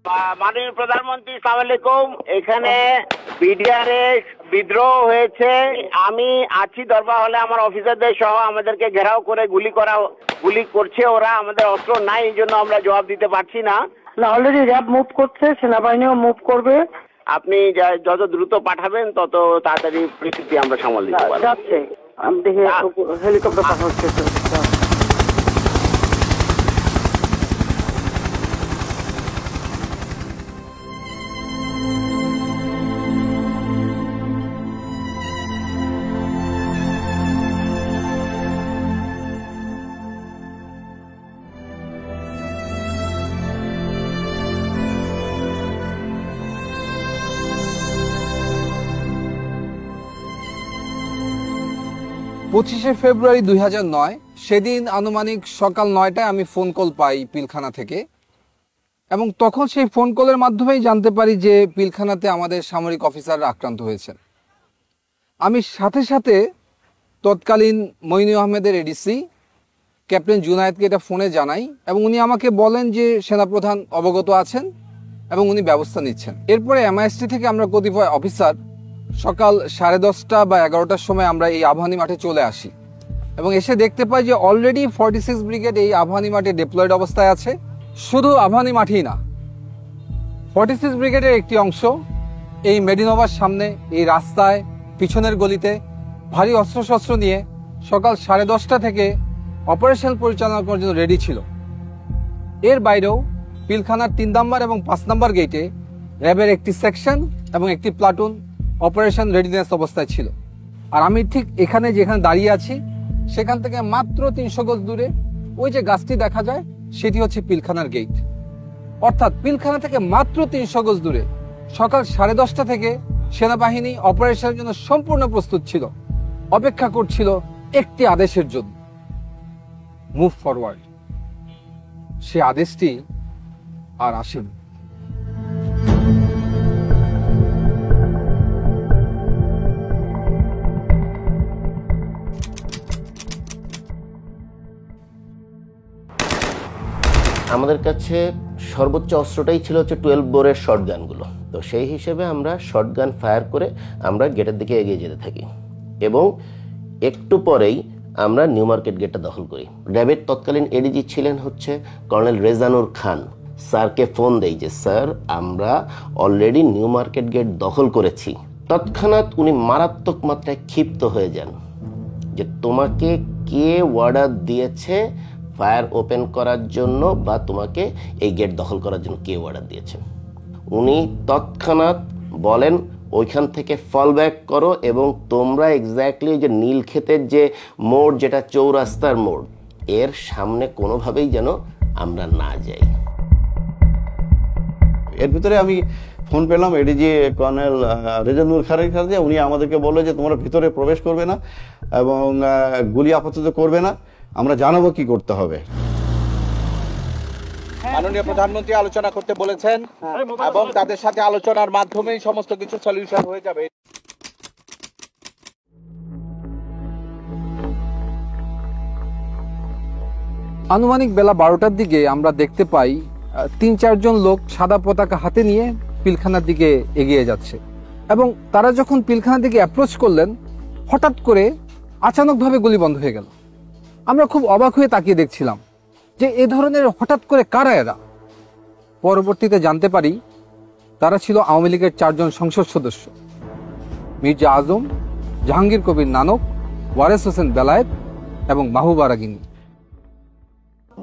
মাননীয় প্রধানমন্ত্রী, আসসালামু আলাইকুম। এখানে বিডিআরে বিদ্রোহ হয়েছে, আমি আছি দরবার হলে, আমার অফিসারদের সহ আমাদেরকে ঘেরাও করে গুলি করছে ওরা। আমাদের অস্ত্র নাই, এই জন্য আমরা জবাব দিতে পারছি না। অলরেডি র্যাব মুভ করছে, সেনাবাহিনীও মুভ করবে। আপনি যত দ্রুত পাঠাবেন তত তাড়াতাড়ি পরিস্থিতি আমরা সামাল দিতে পারবো। যাচ্ছে, আমি দেখি হেলিকপ্টার পাঠাচ্ছে। 25শে ফেব্রুয়ারি 2009 সেদিন আনুমানিক সকাল 9টায় আমি ফোন কল পাই পিলখানা থেকে, এবং তখন সেই ফোন কলের মাধ্যমেই জানতে পারি যে পিলখানাতে আমাদের সামরিক অফিসাররা আক্রান্ত হয়েছেন। আমি সাথে সাথে তৎকালীন মইনু আহমেদের এডিসি ক্যাপ্টেন জুনায়েদকে এটা ফোনে জানাই, এবং উনি আমাকে বলেন যে সেনাপ্রধান অবগত আছেন এবং উনি ব্যবস্থা নিচ্ছেন। এরপরে এমআইএসটি থেকে আমরা কতিপয় অফিসার সকাল 10:30 বা 11টার সময় আমরা এই আবাহনী মাঠে চলে আসি, এবং এসে দেখতে পাই যে অলরেডি 46 ব্রিগেড এই আবাহনী মাঠে ডিপ্লয়েড অবস্থায় আছে। শুধু আবাহনী মাঠেই না, 46 ব্রিগেডের একটি অংশ এই মেডিনোভার সামনে এই রাস্তায় পিছনের গলিতে ভারী অস্ত্রশস্ত্র নিয়ে সকাল 10:30 থেকে অপারেশন পরিচালনা করার জন্য রেডি ছিল। এর বাইরেও পিলখানার 3 নম্বর এবং 5 নম্বর গেটে র্যাবের একটি সেকশন এবং একটি প্লাটুন অপারেশন রেডিনেস অবস্থায় ছিল। আর আমি ঠিক এখানে যেখানে দাঁড়িয়ে আছি সেখান থেকে মাত্র 300 গজ দূরে ওই যে গাছটি দেখা যায় সেটি হচ্ছে পিলখানার গেট। অর্থাৎ পিলখানা থেকে মাত্র 300 গজ দূরে সকাল 10:30 থেকে সেনাবাহিনী অপারেশনের জন্য সম্পূর্ণ প্রস্তুত ছিল, অপেক্ষা করছিল একটি আদেশের জন্য, মুভ ফরওয়ার্ড। সে আদেশটি আর আসেনি। আমাদের কাছে সর্বোচ্চ অস্ত্রটাই ছিল হচ্ছে 12 বোরের শর্টগানগুলো। তো সেই হিসেবে আমরা শর্টগান ফায়ার করে আমরা গেটের দিকে এগিয়ে যেতে থাকি, এবং একটু পরেই আমরা নিউ মার্কেট গেটটা দখল করি। র্যাবের তৎকালীন এডিজি ছিলেন হচ্ছে কর্নেল রেজানুর খান। স্যারকে ফোন দেই যে স্যার আমরা অলরেডি নিউ মার্কেট গেট দখল করেছি। তৎক্ষণাৎ উনি মারাত্মক মাত্রায় ক্ষিপ্ত হয়ে যান যে তোমাকে কে অর্ডার দিয়েছে ফায়ার ওপেন করার জন্য, বা তোমাকে এই গেট দখল করার জন্য কে অর্ডার দিয়েছে। উনি তৎক্ষণাৎ বলেন ওইখান থেকে ফল ব্যাক করো, এবং তোমরা এক্স্যাক্টলি যে নীলক্ষেতের যে মোড়, যেটা চৌরাস্তার মোড়, এর সামনে কোনোভাবেই যেন আমরা না যাই। এর ভিতরে আমি ফোন পেলাম এডিজি কর্নেল রেজানুর খানের কাছে। উনি আমাদেরকে বললো যে তোমরা ভিতরে প্রবেশ করবে না এবং গুলি আপাতত করবে না, আমরা জানাবো কি করতে হবে। মাননীয় প্রধানমন্ত্রী আলোচনা করতে বলেছেন, এবং তাদের সাথে আলোচনার মাধ্যমেই সমস্ত কিছু সলিউশন হয়ে যাবে। আনুমানিক বেলা 12টার দিকে আমরা দেখতে পাই 3-4 জন লোক সাদা পতাকা হাতে নিয়ে পিলখানার দিকে এগিয়ে যাচ্ছে, এবং তারা যখন পিলখানার দিকে অ্যাপ্রোচ করলেন হঠাৎ করে আচানকভাবে গুলি বন্ধ হয়ে গেল। আমরা খুব অবাক হয়ে তাকিয়ে দেখছিলাম যে এ ধরনের হঠাৎ করে কারা এরা। পরবর্তীতে জানতে পারি তারা ছিল আওয়ামী লীগের 4 জন সংসদ সদস্য, মির্জা আজম, জাহাঙ্গীর কবির নানক, ওয়ারেস হোসেন বেলায়েত এবং মাহবুবা রাগিনী।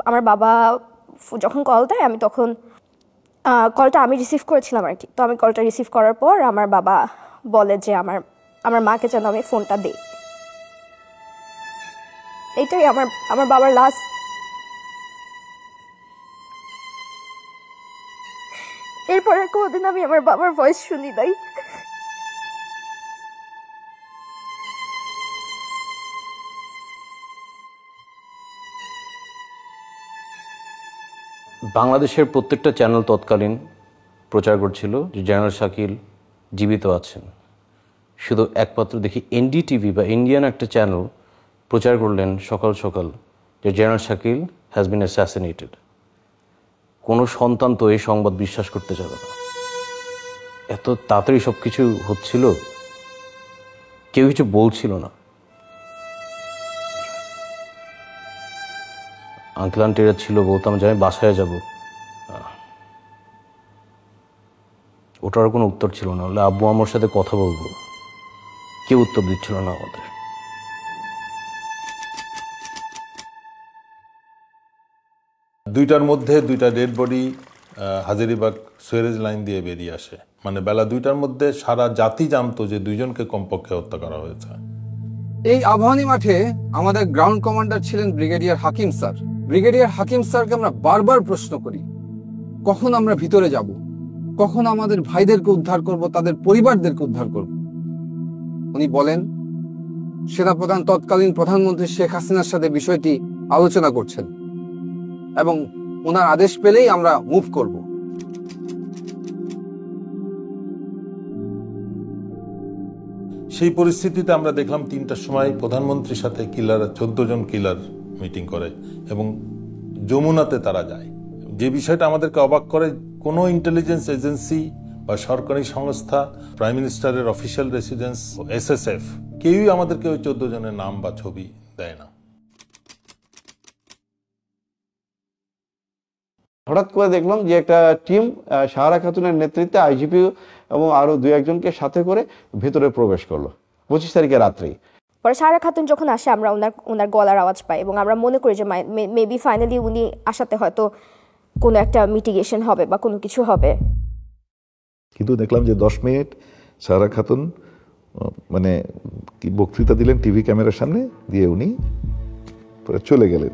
আমার বাবা যখন কল দেয়, আমি তখন কলটা আমি রিসিভ করেছিলাম আর কি। তো আমি কলটা রিসিভ করার পর আমার বাবা বলে যে আমার মাকে যেন আমি ফোনটা দিই। এইটাই আমার বাবার লাস্ট। এরপরে কোনোদিন আমি আমার বাবার ভয়েস শুনি নাই। বাংলাদেশের প্রত্যেকটা চ্যানেল তৎকালীন প্রচার করছিল যে জেনারেল শাকিল জীবিত আছেন। শুধু একমাত্র দেখি এনডিটিভি বা ইন্ডিয়ান একটা চ্যানেল প্রচার করলেন সকাল সকাল যে general Shakil has been assassinated. কোনো সন্তান তো এই সংবাদ বিশ্বাস করতে যাবে না। এত তাড়াতাড়ি সবকিছু হচ্ছিল, কেউ কিছু বলছিল না। আঙ্কেল আন্টিরা ছিল, বলতাম যে আমি বাসায় যাব, ওটার কোনো উত্তর ছিল না। হলে আব্বু আমার সাথে কথা বলবো, কেউ উত্তর দিচ্ছিল না আমাদের। দুইটার মধ্যে দুইটা dead body Hazaribagh sewerage line দিয়ে বেরিয়ে আসে। মানে বেলা 2টার মধ্যে সারা জাতি জানতো যে 2জনকে কমপক্ষে হত্যা করা হয়েছে। এই আবাহনী মাঠে আমাদের গ্রাউন্ড কমান্ডার ছিলেন ব্রিগেডিয়ার হাকিম স্যার। ব্রিগেডিয়ার হাকিম স্যারকে আমরা বারবার প্রশ্ন করি, কখন আমরা ভিতরে যাব, কখন আমাদের ভাইদেরকে উদ্ধার করব, তাদের পরিবারদেরকে উদ্ধার করব। উনি বলেন সেনাপ্রধান তৎকালীন প্রধানমন্ত্রী শেখ হাসিনার সাথে বিষয়টি আলোচনা করছেন এবং ওনার আদেশ পেলেই আমরা মুভ করব। সেই পরিস্থিতিতে আমরা দেখলাম 3টার সময় প্রধানমন্ত্রীর সাথে কিলার 14 জন কিলার মিটিং করে এবং যমুনাতে তারা যায়। যে বিষয়টা আমাদেরকে অবাক করে, কোনো ইন্টেলিজেন্স এজেন্সি বা সরকারি সংস্থা, প্রাইম মিনিস্টারের অফিসিয়াল রেসিডেন্স, SSF, কেউই আমাদেরকে ওই 14 জনের নাম বা ছবি দেয় না। হঠাৎ করে দেখলাম যে একটা টিম সাহারা খাতুনের নেতৃত্বে আইজিপি এবং আরো 2-1জনকে সাথে করে ভেতরে প্রবেশ করলো 25 তারিখে রাত্রেই। পরে সাহারা খাতুন যখন আসে আমরা ওনার গলার আওয়াজ পাই এবং আমরা মনে করি যে মেবি ফাইনালি উনি আসাতে হয়তো কোনো একটা মিটিগেশন হবে বা কোনো কিছু হবে। কিন্তু দেখলাম যে 10 মিনিট সাহারা খাতুন মানে কি বক্তৃতা দিলেন টিভি ক্যামেরার সামনে, দিয়ে উনি চলে গেলেন।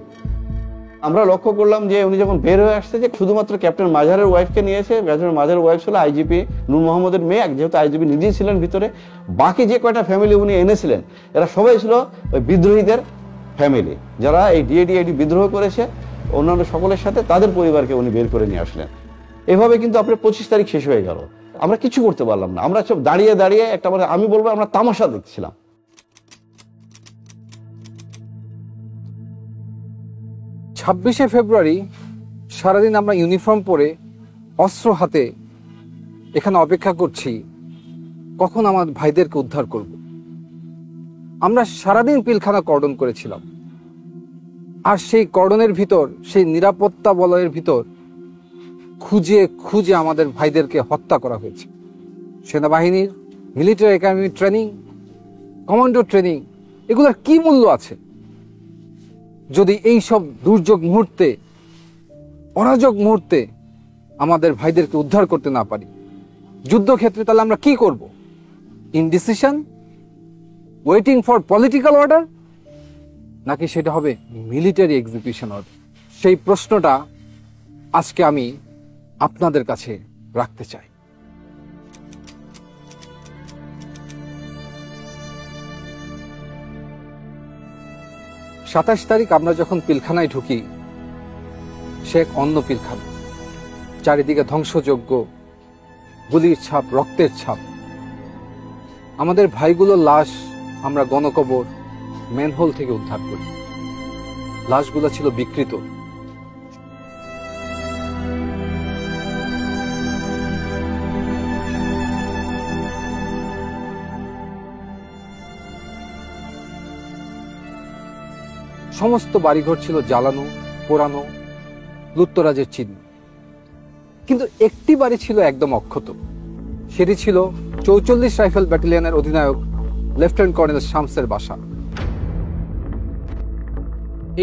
আমরা লক্ষ্য করলাম যে উনি যখন বের হয়ে আসছে যে শুধুমাত্র ক্যাপ্টেন মাজারের ওয়াইফকে নিয়েছে। ক্যাপ্টেন মাজারের ওয়াইফ ছিল আইজিপি নূর মোহাম্মদের মেয়ে, যেহেতু আইজিপি নিজেই ছিলেন ভিতরে। বাকি যে কয়টা ফ্যামিলি উনি এনেছিলেন এরা সবাই ছিল ওই বিদ্রোহীদের ফ্যামিলি, যারা এই ডিএডি বিদ্রোহ করেছে। অন্যান্য সকলের সাথে তাদের পরিবারকে উনি বের করে নিয়ে আসলেন। এভাবে কিন্তু আপনার 25 তারিখ শেষ হয়ে গেল, আমরা কিছু করতে পারলাম না। আমরা সব দাঁড়িয়ে দাঁড়িয়ে একটা আমি বলবো আমরা তামাশা দেখছিলাম। 26শে ফেব্রুয়ারি সারাদিন আমরা ইউনিফর্ম পরে অস্ত্র হাতে এখানে অপেক্ষা করছি কখন আমার ভাইদেরকে উদ্ধার করব। আমরা সারাদিন পিলখানা কর্ডন করেছিলাম, আর সেই কর্ডনের ভিতর, সেই নিরাপত্তা বলয়ের ভিতর খুঁজে খুঁজে আমাদের ভাইদেরকে হত্যা করা হয়েছে। সেনাবাহিনীর military academy training, commando training, এগুলোর কি মূল্য আছে যদি এই সব দুর্যোগ মুহূর্তে, অরাজক মুহূর্তে আমাদের ভাইদেরকে উদ্ধার করতে না পারি? যুদ্ধক্ষেত্রে তাহলে আমরা কি করব? Indecision, waiting for political order, নাকি সেটা হবে মিলিটারি এক্সিকিউশন অর্ডার? সেই প্রশ্নটা আজকে আমি আপনাদের কাছে রাখতে চাই। সাতাশ তারিখ আমরা যখন পিলখানায় ঢুকি, সে এক অন্য পিলখানা, চারিদিকে ধ্বংসযজ্ঞ, গুলির ছাপ, রক্তের ছাপ। আমাদের ভাইগুলোর লাশ আমরা গণকবর ম্যানহোল থেকে উদ্ধার করি। লাশগুলো ছিল বিকৃত। সমস্ত বাড়িঘর ছিল জ্বালানো, পোড়ানো, লুটতরাজের চিহ্ন। কিন্তু একটি বাড়ি ছিল একদম অক্ষত। সেটি ছিল 44 রাইফেল ব্যাটালিয়নের অধিনায়ক লেফটেন্যান্ট কর্নেল শামসের বাসা।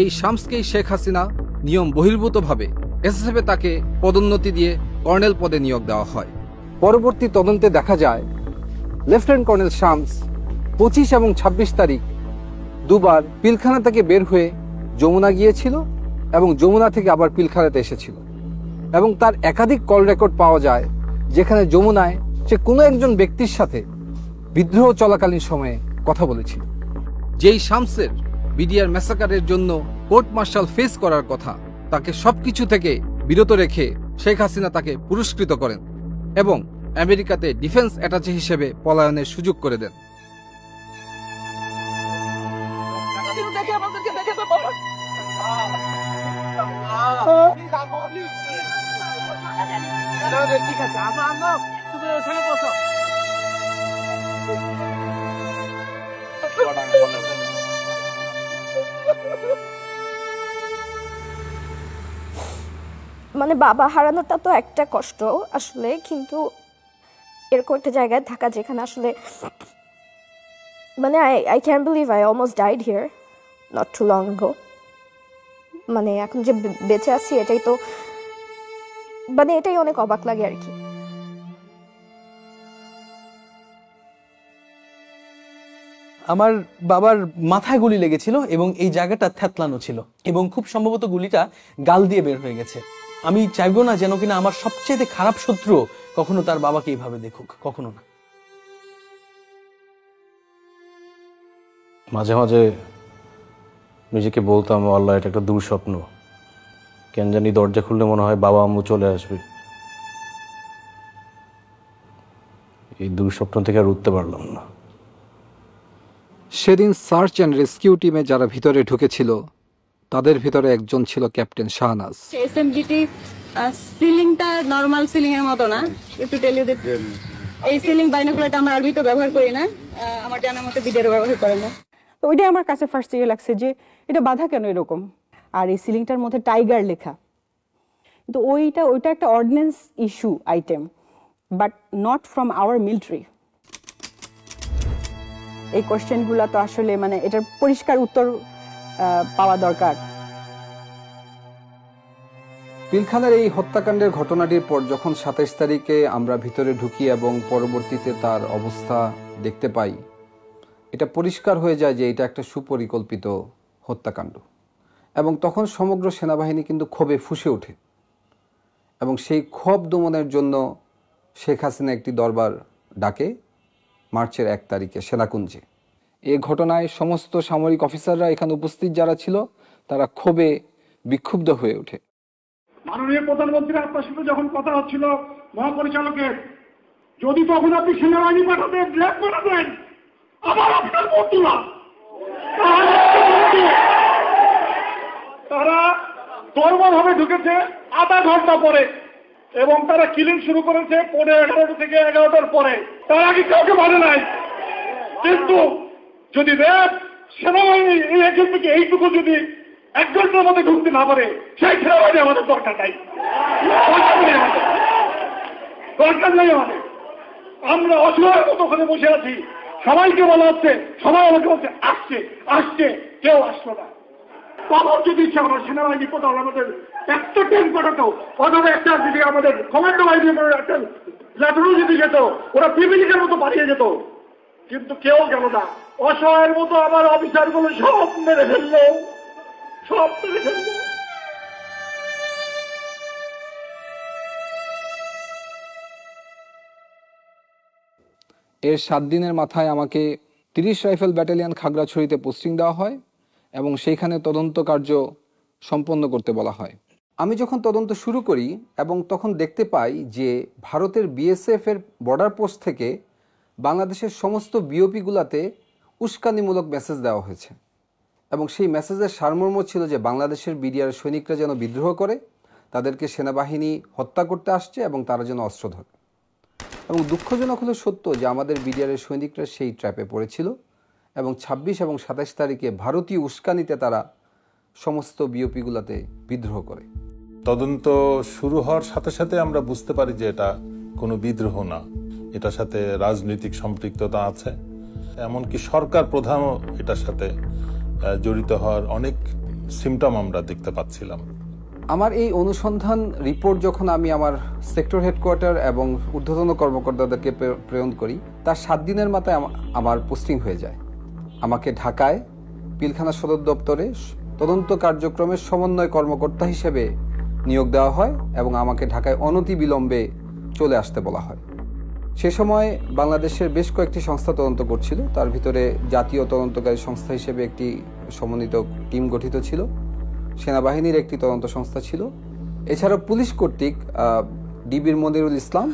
এই শামসকেই শেখ হাসিনা নিয়ম বহির্ভূতভাবে এসএসএফে তাকে পদোন্নতি দিয়ে কর্নেল পদে নিয়োগ দেওয়া হয়। পরবর্তী তদন্তে দেখা যায় লেফটেন্যান্ট কর্নেল শামস 25 এবং 26 তারিখ দুবার পিলখানা থেকে বের হয়ে যমুনা গিয়েছিল এবং যমুনা থেকে আবার পিলখানাতে এসেছিল, এবং তার একাধিক কল রেকর্ড পাওয়া যায় যেখানে যমুনায় সে কোনো একজন ব্যক্তির সাথে বিদ্রোহ চলাকালীন সময়ে কথা বলেছিল। যেই শামসের বিডিআর ম্যাসাকারের জন্য কোর্ট মার্শাল ফেস করার কথা, তাকে সবকিছু থেকে বিরত রেখে শেখ হাসিনা তাকে পুরস্কৃত করেন এবং আমেরিকাতে ডিফেন্স অ্যাটাচে হিসেবে পলায়নের সুযোগ করে দেন। ঠিক আছে, তুমি ওখানে বসো। মানে বাবা হারানোটা তো একটা কষ্ট আসলে, কিন্তু এরকম একটা জায়গায় থাকা যেখানে আসলে মানে I can believe I almost died here not too long ago. মানে এখন যে বেঁচে আছি এটাই তো মানে এটাই অনেক অবাক লাগে আর কি। আমার বাবার মাথায় গুলি লেগেছিল এবং এই জায়গাটা থ্যাতলানো ছিল এবং খুব সম্ভবত গুলিটা গাল দিয়ে বের হয়ে গেছে। আমি চাইবো না যেন কিনা আমার সবচেয়ে খারাপ শত্রু কখনো তার বাবাকে এইভাবে দেখুক, কখনো না। মাঝে মাঝে নিজেকে বলতাম, আল্লাহ এটা একটা দুঃস্বপ্ন, কেন জানি দরজা খুললে মনে হয় বাবা আম্মু চলে আসবে। এই দুঃস্বপ্ন থেকে আর উঠতে পারলাম না। সেদিন সার্চ অ্যান্ড রেস্কিউ টিমে যারা ভিতরে ঢুকেছিল তাদের ভিতরে একজন ছিল ক্যাপ্টেন শাহনাজ। এসএমজিটি সিলিংটা নরমাল সিলিং এর মতো না, একটু টেল ইউ দ্যাট এই সিলিং বাইনোকুলারটা আমরা আরবি তো ব্যবহার করি না, আমার জানার মতে বিদেরও ব্যবহার করে না। তো ওইটাই আমার কাছে ফার্স্ট ইয়ে লাগছে যে এটা বাধা কেন এরকম, আর এই সিলিংটার মধ্যে টাইগার লেখা। কিন্তু ওইটা একটা ordinance issue item, but not from our military. এই কোশ্চেনগুলো তো আসলে মানে এটার পরিষ্কার উত্তর পাওয়া দরকার। পিলখানার এই হত্যাকাণ্ডের ঘটনাটির পর যখন 27 তারিখে আমরা ভিতরে ঢুকি এবং পরবর্তীতে তার অবস্থা দেখতে পাই, এটা পরিষ্কার হয়ে যায় যে এটা একটা সুপরিকল্পিত হত্যাকাণ্ড। এবং তখন সমগ্র সেনাবাহিনী কিন্তু ক্ষোভে ফুঁসে ওঠে এবং সেই ক্ষোভ দমনের জন্য শেখ হাসিনা একটি দরবার ডাকে মার্চের 1 তারিখে সেনাকুঞ্জে। এই ঘটনায় সমস্ত সামরিক অফিসাররা এখানে উপস্থিত যারা ছিল তারা ক্ষোভে বিক্ষুব্ধ হয়ে ওঠে। মাননীয় প্রধানমন্ত্রী আপনার সাথে যখন কথা হচ্ছিল মহাপরিচালকের, যদি তখন আপনি সেনাবাহিনী পাঠাতেন, র্যাব পাঠাতেন, আবার আপনার বন্ধুরা তারা দরবারভাবে ঢুকেছে আধা ঘন্টা পরে এবং তারা কিলিং শুরু করেছে 11:30 থেকে 11টার পরে। তারা কি কাউকে মানে নাই, কিন্তু যদি র্যাব সেনাবাহিনী এই এখান থেকে এইটুকু যদি 1 ঘন্টার মধ্যে ঢুকতে না পারে, সেই সেনাবাহিনী আমাদের দরকার নাই, দরকার নেই আমাদের। আমরা অসহায়ের মতো ওখানে বসে আছি, সবাইকে বলা হচ্ছে, সবাই আমাকে বলছে আসছে আসছে, কেউ আসলো না। তখন যদি ইচ্ছা আমার সেনাবাহিনী কোথাও আমাদের একটা ট্রেন পাঠাতো, অথবা একটা যদি আমাদের কমান্ডো বাহিনী একটা ল্যাটনও যদি যেত, ওরা পিপিলিকের মতো পালিয়ে যেত, কিন্তু কেউ গেল না। অসহায়ের মতো আমার অফিসারগুলো সব মেরে ফেললো, সব মেরে ফেললো। এর 7 দিনের মাথায় আমাকে 30 রাইফেল ব্যাটালিয়ন খাগড়াছড়িতে পোস্টিং দেওয়া হয় এবং সেইখানে তদন্ত কার্য সম্পন্ন করতে বলা হয়। আমি যখন তদন্ত শুরু করি এবং তখন দেখতে পাই যে ভারতের বিএসএফ এর বর্ডার পোস্ট থেকে বাংলাদেশের সমস্ত বিওপিগুলোতে উস্কানিমূলক মেসেজ দেওয়া হয়েছে এবং সেই মেসেজের সারমর্ম ছিল যে বাংলাদেশের বিডিআর সৈনিকরা যেন বিদ্রোহ করে, তাদেরকে সেনাবাহিনী হত্যা করতে আসছে এবং তারা যেন অস্ত্র ধরে। এবং দুঃখজনক হলো সত্য যে আমাদের বিডিআরের সৈনিকরা সেই ট্র্যাপে পড়েছিল এবং 26 এবং 27 তারিখে ভারতীয় উস্কানিতে তারা সমস্ত বিওপিগুলোতে বিদ্রোহ করে। তদন্ত শুরু হওয়ার সাথে সাথে আমরা বুঝতে পারি যে এটা কোনো বিদ্রোহ না, এটার সাথে রাজনৈতিক সম্পৃক্ততা আছে, এমনকি সরকার প্রধানও এটার সাথে জড়িত হওয়ার অনেক সিমটম আমরা দেখতে পাচ্ছিলাম। আমার এই অনুসন্ধান রিপোর্ট যখন আমি আমার সেক্টর হেডকোয়ার্টার এবং ঊর্ধ্বতন কর্মকর্তাদেরকে প্রেরণ করি, তার 7 দিনের মাথায় আমার পোস্টিং হয়ে যায়। আমাকে ঢাকায় পিলখানা সদর দপ্তরে তদন্ত কার্যক্রমের সমন্বয় কর্মকর্তা হিসেবে নিয়োগ দেওয়া হয় এবং আমাকে ঢাকায় অনতিবিলম্বে চলে আসতে বলা হয়। সে সময় বাংলাদেশের বেশ কয়েকটি সংস্থা তদন্ত করছিল, তার ভিতরে জাতীয় তদন্তকারী সংস্থা হিসেবে একটি সমন্বিত টিম গঠিত ছিল, সেনাবাহিনীর একটি তদন্ত সংস্থা ছিল, এছাড়াও পুলিশ কর্তৃক ডিবির মনিরুল ইসলাম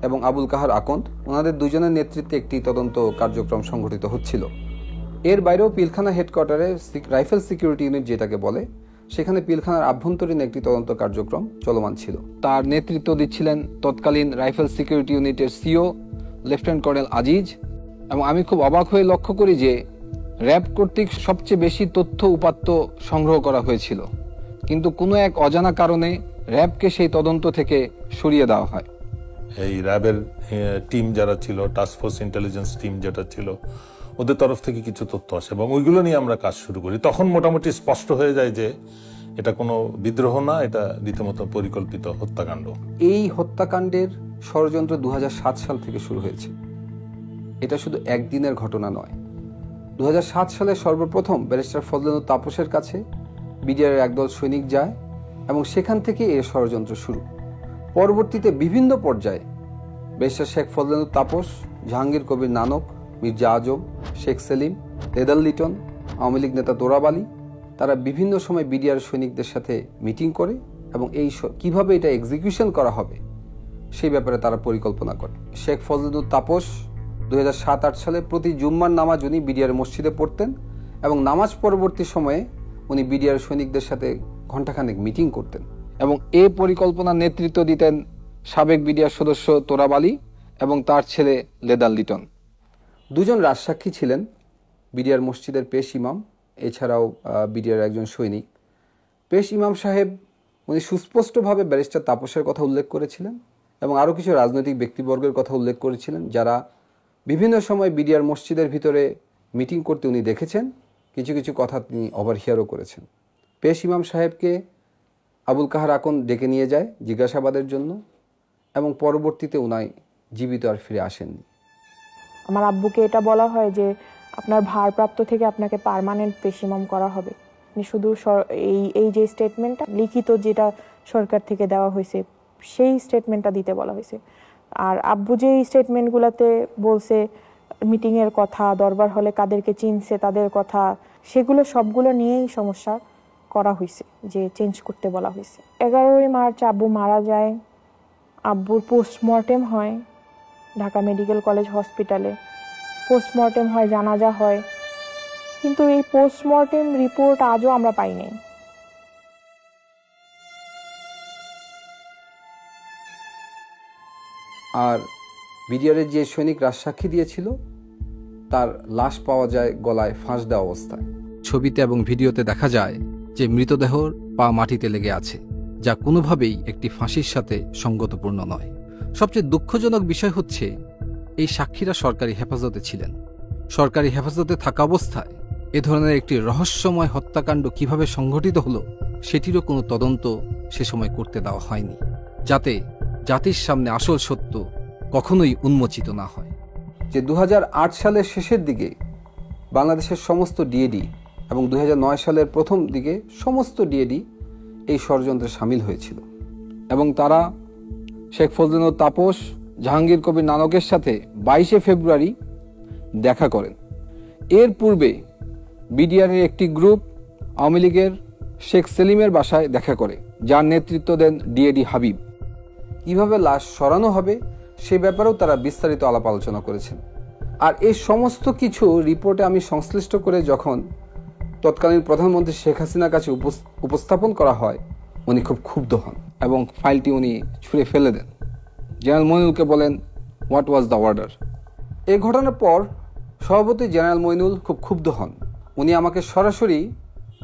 এবং আবুল কাহার আকন্দ, ওনাদের দুজনের নেতৃত্বে একটি তদন্ত কার্যক্রম সংগঠিত হচ্ছিল। এর বাইরেও পিলখানা হেডকোয়ার্টারে রাইফেল সিকিউরিটি ইউনিট যেটাকে বলে, সেখানে পিলখানার আভ্যন্তরীণ একটি তদন্ত কার্যক্রম চলমান ছিল। তার নেতৃত্ব দিচ্ছিলেন তৎকালীন রাইফেল সিকিউরিটি ইউনিটের সিও লেফটেন্যান্ট কর্নেল আজিজ। এবং আমি খুব অবাক হয়ে লক্ষ্য করি যে র্যাব কর্তৃক সবচেয়ে বেশি তথ্য উপাত্ত সংগ্রহ করা হয়েছিল, কিন্তু কোনো এক অজানা কারণে র্যাবকে সেই তদন্ত থেকে সরিয়ে দেওয়া হয়। এই র্যাবের টিম যারা ছিল, টাস্ক ফোর্স ইন্টেলিজেন্স টিম যেটা ছিল, ওদের তরফ থেকে কিছু তথ্য আসে এবং ওইগুলো নিয়ে আমরা কাজ শুরু করি। তখন মোটামুটি স্পষ্ট হয়ে যায় যে এটা কোনো বিদ্রোহ না, এটা রীতিমতো পরিকল্পিত হত্যাকাণ্ড। এই হত্যাকাণ্ডের ষড়যন্ত্র 2007 সাল থেকে শুরু হয়েছে। এটা শুধু একদিনের ঘটনা নয়। 2007 সালে সর্বপ্রথম ব্যারিস্টার ফজলুল তাপসের কাছে বিডিআরের একদল সৈনিক যায় এবং সেখান থেকে এই ষড়যন্ত্র শুরু। পরবর্তীতে বিভিন্ন পর্যায়ে ব্যারিস্টার শেখ ফজলুল তাপস, জাহাঙ্গীর কবির নানক, মির্জা আজম, শেখ সেলিম, লেদার লিটন, আওয়ামী লীগ নেতা তোরাব আলী, তারা বিভিন্ন সময় বিডিআর সৈনিকদের সাথে মিটিং করে এবং এই কিভাবে এটা এক্সিকিউশন করা হবে সেই ব্যাপারে তারা পরিকল্পনা করে। শেখ ফজলুল তাপস 2007-08 সালে প্রতি জুম্মার নামাজ উনি বিডিআর মসজিদে পড়তেন এবং নামাজ পরবর্তী সময়ে উনি বিডিআর সৈনিকদের সাথে ঘণ্টাখানেক মিটিং করতেন এবং এই পরিকল্পনার নেতৃত্ব দিতেন সাবেক বিডিআর সদস্য তোরাব আলী এবং তার ছেলে লেদার লিটন। দুজন রাজসাক্ষী ছিলেন বিডিআর মসজিদের পেশ ইমাম, এছাড়াও বিডিআর একজন সৈনিক। পেশ ইমাম সাহেব উনি সুস্পষ্টভাবে ব্যারিস্টার তাপসের কথা উল্লেখ করেছিলেন এবং আরও কিছু রাজনৈতিক ব্যক্তিবর্গের কথা উল্লেখ করেছিলেন যারা বিভিন্ন সময় বিডিআর মসজিদের ভিতরে মিটিং করতে উনি দেখেছেন, কিছু কিছু কথা তিনি ওভারহিয়ারও করেছেন। পেশ ইমাম সাহেবকে আবুল কাহার আকন ডেকে নিয়ে যায় জিজ্ঞাসাবাদের জন্য এবং পরবর্তীতে উনাই জীবিত আর ফিরে আসেননি। আমার আব্বুকে এটা বলা হয় যে আপনার ভারপ্রাপ্ত থেকে আপনাকে পার্মানেন্ট পেশ ইমাম করা হবে। শুধু এই যে স্টেটমেন্টটা লিখিত যেটা সরকার থেকে দেওয়া হয়েছে সেই স্টেটমেন্টটা দিতে বলা হয়েছে। আর আব্বু যে স্টেটমেন্টগুলোতে বলছে মিটিংয়ের কথা, দরবার হলে কাদেরকে চিনছে তাদের কথা, সেগুলো সবগুলো নিয়েই সমস্যা করা হয়েছে, যে চেঞ্জ করতে বলা হয়েছে। 11ই মার্চ আব্বু মারা যায়। আব্বুর পোস্টমর্টেম হয় ঢাকা মেডিকেল কলেজ হসপিটালে। পোস্টমর্টেম হয়, জানাজা হয়, কিন্তু এই পোস্টমর্টেম রিপোর্ট আজও আমরা পাইনি। আর বিডিআরের যে সৈনিক রাজসাক্ষী দিয়েছিল তার লাশ পাওয়া যায় গলায় ফাঁস দেওয়া অবস্থায়। ছবিতে এবং ভিডিওতে দেখা যায় যে মৃতদেহর পা মাটিতে লেগে আছে, যা কোনোভাবেই একটি ফাঁসির সাথে সঙ্গতপূর্ণ নয়। সবচেয়ে দুঃখজনক বিষয় হচ্ছে এই সাক্ষীরা সরকারি হেফাজতে ছিলেন। সরকারি হেফাজতে থাকা অবস্থায় এ ধরনের একটি রহস্যময় হত্যাকাণ্ড কিভাবে সংঘটিত হলো সেটিরও কোনো তদন্ত সে সময় করতে দেওয়া হয়নি, যাতে জাতির সামনে আসল সত্য কখনোই উন্মোচিত না হয়। যে 2008 সালের শেষের দিকে বাংলাদেশের সমস্ত ডিএডি এবং 2009 সালের প্রথম দিকে সমস্ত ডিএডি এই ষড়যন্ত্রে সামিল হয়েছিল এবং তারা শেখ ফজলুল তাপস, জাহাঙ্গীর কবির নানকের সাথে 22শে ফেব্রুয়ারি দেখা করেন। এর পূর্বে বিডিআরের একটি গ্রুপ আওয়ামী লীগের শেখ সেলিমের বাসায় দেখা করে, যার নেতৃত্ব দেন ডিএডি হাবিব। কিভাবে লাশ সরানো হবে সে ব্যাপারেও তারা বিস্তারিত আলাপ আলোচনা করেছেন। আর এই সমস্ত কিছু রিপোর্টে আমি সংশ্লিষ্ট করে যখন তৎকালীন প্রধানমন্ত্রী শেখ হাসিনার কাছে উপস্থাপন করা হয়, উনি খুব ক্ষুব্ধ হন এবং ফাইলটি উনি ছুঁড়ে ফেলে দেন। জেনারেল মইনুলকে বলেন, হোয়াট ওয়াজ দ্য অর্ডার? এই ঘটনার পর সভাপতি জেনারেল মইনুল খুব ক্ষুব্ধ হন। উনি আমাকে সরাসরি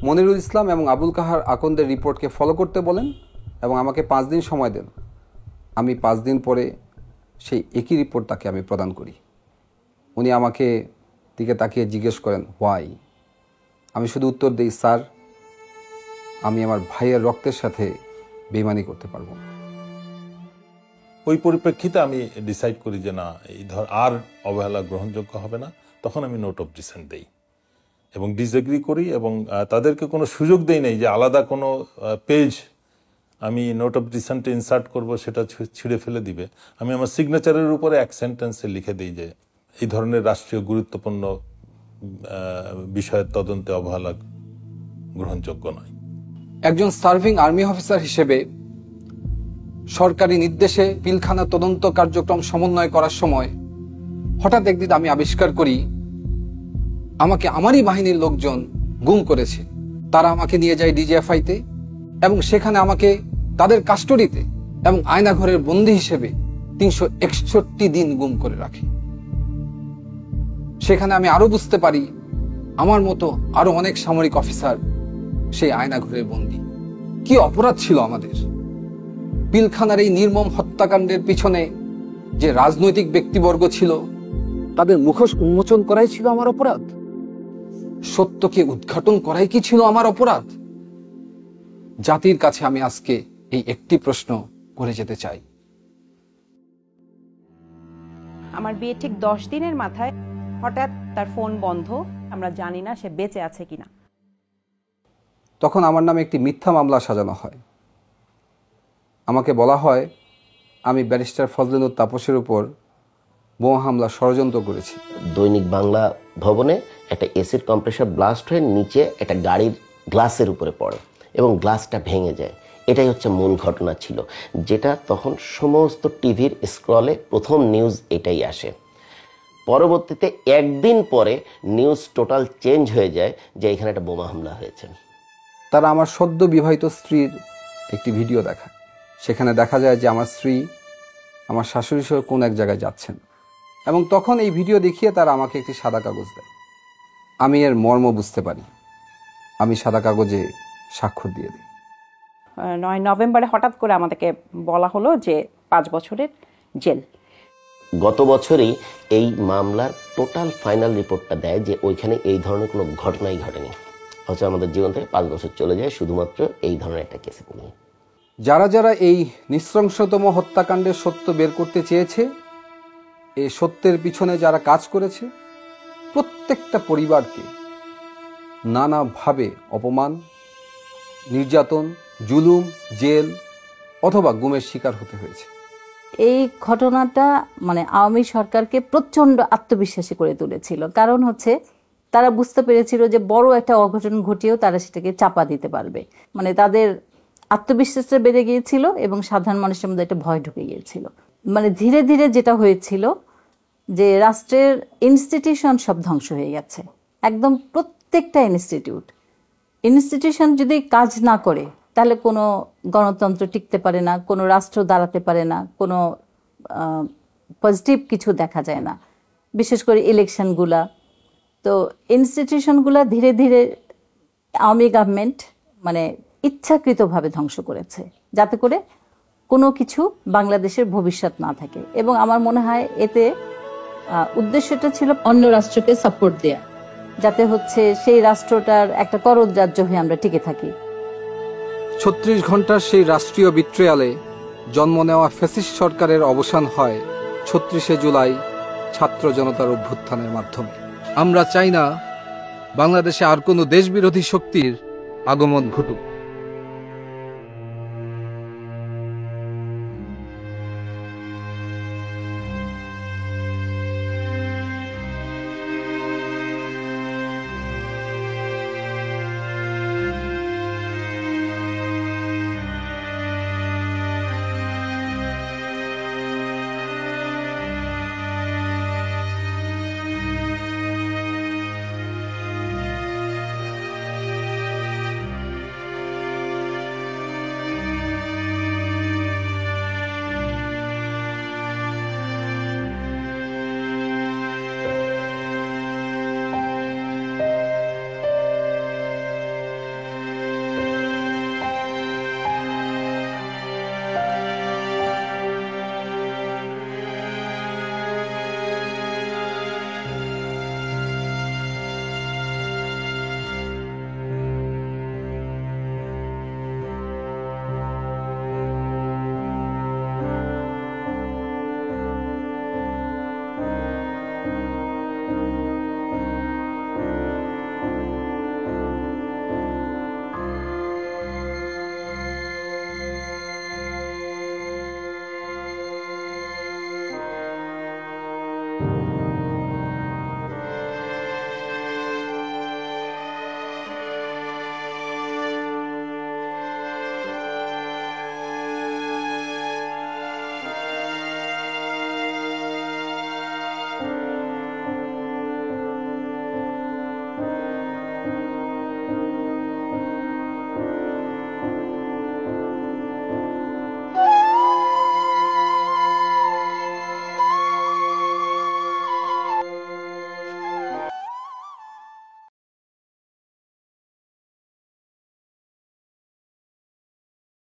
মনিরুল ইসলাম এবং আবুল কাহার আকন্দের রিপোর্টকে ফলো করতে বলেন এবং আমাকে 5 দিন সময় দেন। আমি 5 দিন পরে সেই একই রিপোর্ট তাকে আমি প্রদান করি। উনি আমাকে দিকে তাকিয়ে জিজ্ঞেস করেন, হোয়াই? আমি শুধু উত্তর দিই, স্যার, আমি আমার ভাইয়ের রক্তের সাথে বেইমানি করতে পারবো না। ওই পরিপ্রেক্ষিতে আমি ডিসাইড করি যে না, এই আর অবহেলা গ্রহণযোগ্য হবে না। তখন আমি নোট অফ ডিসেন্ট দেই এবং ডিসএগ্রি করি এবং তাদেরকে কোনো সুযোগ দেই নাই যে আলাদা কোনো পেজ আমি নোট অফ ডিসেন্টে ইনসার্ট করব, সেটা ছিঁড়ে ফেলে দিবে। আমি আমার সিগনেচারের উপরে এক সেন্টেন্সে লিখে দিই যে এই ধরনের রাষ্ট্রীয় গুরুত্বপূর্ণ বিষয়ের তদন্তে অবহেলা গ্রহণযোগ্য নয়। একজন সার্ভিং আর্মি অফিসার হিসেবে সরকারি নির্দেশে পিলখানা তদন্ত কার্যক্রম সমন্বয় করার সময় হঠাৎ একদিন আমি আবিষ্কার করি আমাকে আমারই বাহিনীর লোকজন গুম করেছে তারা আমাকে নিয়ে যায় ডিজিএফআইতে এবং সেখানে আমাকে তাদের কাস্টডিতে এবং আয়নাঘরের বন্দী হিসেবে 361 দিন গুম করে রাখে। সেখানে আমি আরো বুঝতে পারি আমার মতো আরো অনেক সামরিক অফিসার সেই আয়নাঘরের বন্দী। কি অপরাধ ছিল আমাদের! পিলখানার এই নির্মম হত্যাকাণ্ডের পিছনে যে রাজনৈতিক ব্যক্তিবর্গ ছিল তাদের মুখোশ উন্মোচন করাই ছিল আমার অপরাধ। সত্যকে উদ্ঘাটন করাই কি ছিল আমার অপরাধ? জাতির কাছে আমি আজকে এই একটি প্রশ্ন করে যেতে চাই। আমার বিয়ে ঠিক 10 দিনের মাথায় হঠাৎ তার ফোন বন্ধ, আমরা জানি না সে বেঁচে আছে কিনা। তখন আমার নামে একটি মিথ্যা মামলা সাজানো হয়। আমাকে বলা হয় আমি ব্যারিস্টার ফজলুল তাপসের উপর বোমা হামলা ষড়যন্ত্র করেছি। দৈনিক বাংলা ভবনে একটা এসিড কম্প্রেসার ব্লাস্ট হয়ে নিচে একটা গাড়ির গ্লাসের উপরে পড়ে এবং গ্লাসটা ভেঙে যায়। এটাই হচ্ছে মূল ঘটনা ছিল, যেটা তখন সমস্ত টিভির স্ক্রলে প্রথম নিউজ এটাই আসে। পরবর্তীতে একদিন পরে নিউজ টোটাল চেঞ্জ হয়ে যায় যে এখানে একটা বোমা হামলা হয়েছে। তারা আমার সদ্য বিবাহিত স্ত্রীর একটি ভিডিও দেখায়। সেখানে দেখা যায় যে আমার স্ত্রী আমার শাশুড়ি সহ কোন এক জায়গায় যাচ্ছেন এবং তখন এই ভিডিও দেখিয়ে তারা আমাকে একটি সাদা কাগজ দেয়। আমি এর মর্ম বুঝতে পারি। আমি সাদা কাগজে স্বাক্ষর দিয়ে দিই। 9 নভেম্বরে হঠাৎ করে আমাদেরকে বলা হলো যে 5 বছরের জেল। গত বছরই এই মামলার টোটাল ফাইনাল রিপোর্টটা দেয় যে ওইখানে এই ধরনের কোনো ঘটনাই ঘটেনি, অথচ আমাদের জীবন থেকে 5 বছর চলে যায় শুধুমাত্র এই ধরনের একটা কেসে নিয়ে। যারা যারা এই নৃশংসতম হত্যাকাণ্ডের সত্য বের করতে চেয়েছে, এই সত্যের পিছনে যারা কাজ করেছে, প্রত্যেকটা পরিবারকে নানাভাবে অপমান, নির্যাতন, জুলুম, জেল অথবা গুমের শিকার হতে হয়েছে। এই ঘটনাটা মানে আওয়ামী সরকারকে প্রচন্ড আত্মবিশ্বাসী করে তুলেছিল। কারণ হচ্ছে তারা বুঝতে পেরেছিল যে বড় একটা অঘটন ঘটিয়েও তারা সেটাকে চাপা দিতে পারবে। মানে তাদের আত্মবিশ্বাসটা বেড়ে গিয়েছিল এবং সাধারণ মানুষের মধ্যে একটা ভয় ঢুকে গিয়েছিল। মানে ধীরে ধীরে যেটা হয়েছিল যে রাষ্ট্রের ইনস্টিটিউশন সব ধ্বংস হয়ে গেছে। একদম প্রত্যেকটা ইনস্টিটিউশন যদি কাজ না করে তাহলে কোনো গণতন্ত্র টিকতে পারে না, কোনো রাষ্ট্র দাঁড়াতে পারে না, কোনো পজিটিভ কিছু দেখা যায় না। বিশেষ করে ইলেকশনগুলা, তো ইনস্টিটিউশনগুলা ধীরে ধীরে আওয়ামী গভর্নমেন্ট মানে ইচ্ছাকৃতভাবে ধ্বংস করেছে, যাতে করে কোনো কিছু বাংলাদেশের ভবিষ্যৎ না থাকে। এবং আমার মনে হয় এতে উদ্দেশ্যটা ছিল অন্য রাষ্ট্রকে সাপোর্ট দেয়া, যাতে হচ্ছে সেই রাষ্ট্রটার একটা করদ রাজ্য হয়ে আমরা টিকে থাকি। 36 ঘন্টার সেই রাষ্ট্রীয় বিট্রিয়ালে জন্ম নেওয়া ফ্যাসিস্ট সরকারের অবসান হয় 36শে জুলাই ছাত্র জনতার অভ্যুত্থানের মাধ্যমে। আমরা চাই না বাংলাদেশে আর কোনো দেশবিরোধী শক্তির আগমন ঘটুক।